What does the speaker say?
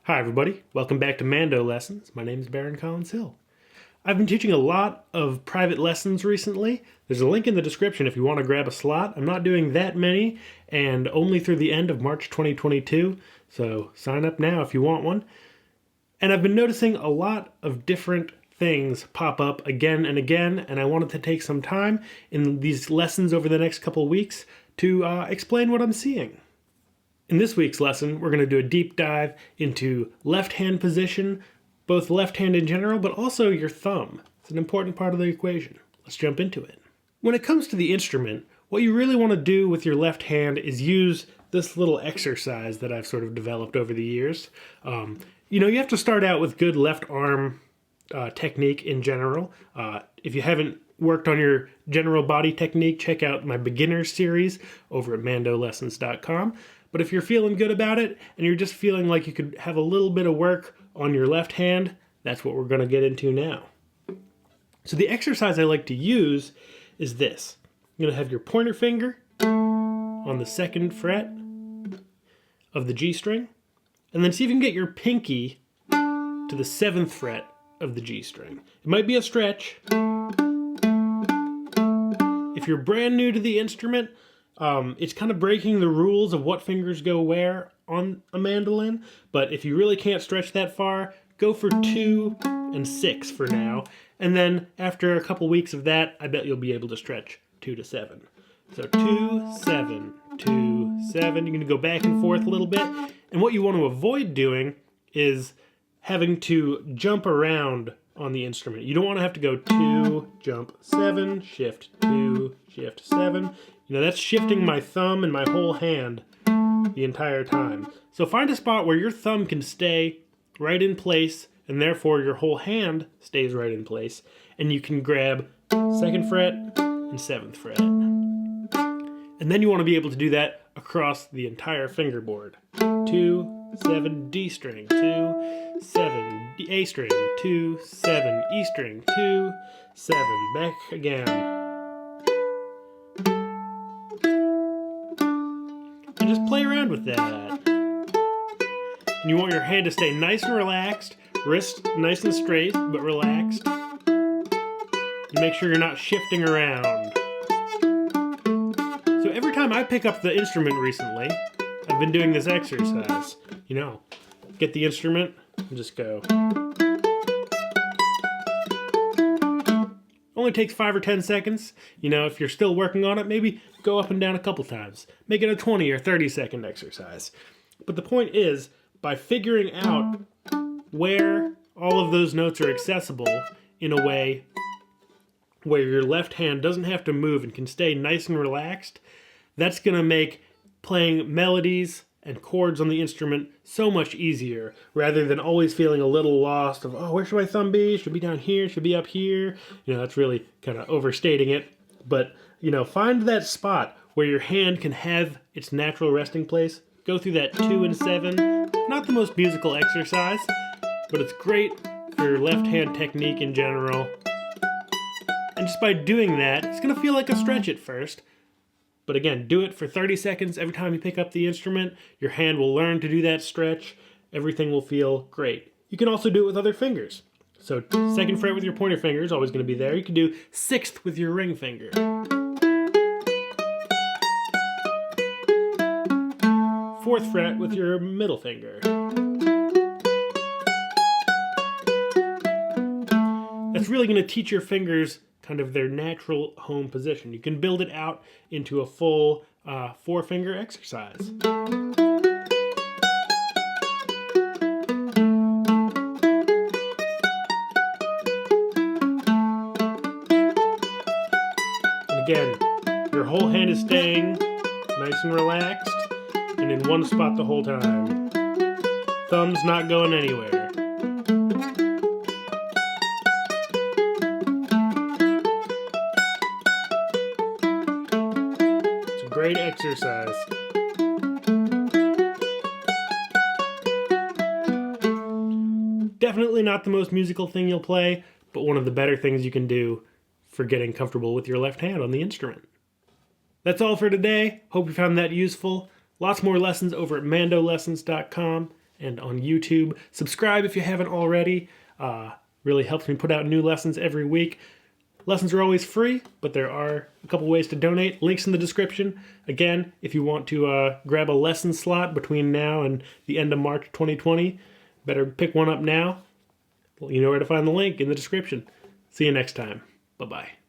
Hi everybody, welcome back to Mando Lessons. My name is Baron Collins Hill. I've been teaching a lot of private lessons recently. There's a link in the description if you want to grab a slot. I'm not doing that many and only through the end of March 2022, so sign up now if you want one. And I've been noticing a lot of different things pop up again and again, and I wanted to take some time in these lessons over the next couple of weeks to explain what I'm seeing. In this week's lesson, we're going to do a deep dive into left hand position, both left hand in general, but also your thumb. It's an important part of the equation. Let's jump into it. When it comes to the instrument, what you really want to do with your left hand is use this little exercise that I've sort of developed over the years. You have to start out with good left arm technique in general. If you haven't worked on your general body technique, check out my beginners series over at mandolessons.com. But if you're feeling good about it and you're just feeling like you could have a little bit of work on your left hand, that's what we're going to get into now. So the exercise I like to use is this. You're going to have your pointer finger on the second fret of the G string, and then see if you can get your pinky to the seventh fret of the G string. It might be a stretch. If you're brand new to the instrument, it's kind of breaking the rules of what fingers go where on a mandolin, but if you really can't stretch that far, go for 2 and 6 for now, and then after a couple weeks of that, I bet you'll be able to stretch 2 to 7. So 2, 7, 2, 7, you're going to go back and forth a little bit, and what you want to avoid doing is having to jump around on the instrument. You don't want to have to go 2, jump 7, shift 2, shift 7. That's shifting my thumb and my whole hand the entire time. So find a spot where your thumb can stay right in place, and therefore your whole hand stays right in place, and you can grab 2nd fret and 7th fret. And then you want to be able to do that across the entire fingerboard. 2, 7, D string, 2, 7, A string, 2, 7, E string, 2, 7, back again. And just play around with that. And you want your hand to stay nice and relaxed, wrist nice and straight, but relaxed. And make sure you're not shifting around. So every time I pick up the instrument recently, I've been doing this exercise. Get the instrument and just go. Only takes 5 or 10 seconds. If you're still working on it, maybe go up and down a couple times. Make it a 20 or 30 second exercise. But the point is, by figuring out where all of those notes are accessible in a way where your left hand doesn't have to move and can stay nice and relaxed, that's going to make playing melodies and chords on the instrument so much easier, rather than always feeling a little lost of, where should my thumb be? Should it be down here? Should it be up here? That's really kind of overstating it. But, find that spot where your hand can have its natural resting place. Go through that 2 and 7. Not the most musical exercise, but it's great for your left hand technique in general. And just by doing that, it's going to feel like a stretch at first. But again, do it for 30 seconds every time you pick up the instrument. Your hand will learn to do that stretch. Everything will feel great. You can also do it with other fingers. So 2nd fret with your pointer finger is always going to be there. You can do 6th with your ring finger. 4th fret with your middle finger. That's really going to teach your fingers kind of their natural home position. You can build it out into a full 4-finger exercise. And again, your whole hand is staying nice and relaxed and in one spot the whole time. Thumb's not going anywhere. Great exercise. Definitely not the most musical thing you'll play, but one of the better things you can do for getting comfortable with your left hand on the instrument. That's all for today. Hope you found that useful. Lots more lessons over at mandolessons.com. and on YouTube. Subscribe if you haven't already. Really helps me put out new lessons every week. Lessons are always free, but there are a couple ways to donate. Links in the description. Again, if you want to grab a lesson slot between now and the end of March 2020, better pick one up now. You know where to find the link in the description. See you next time. Bye-bye.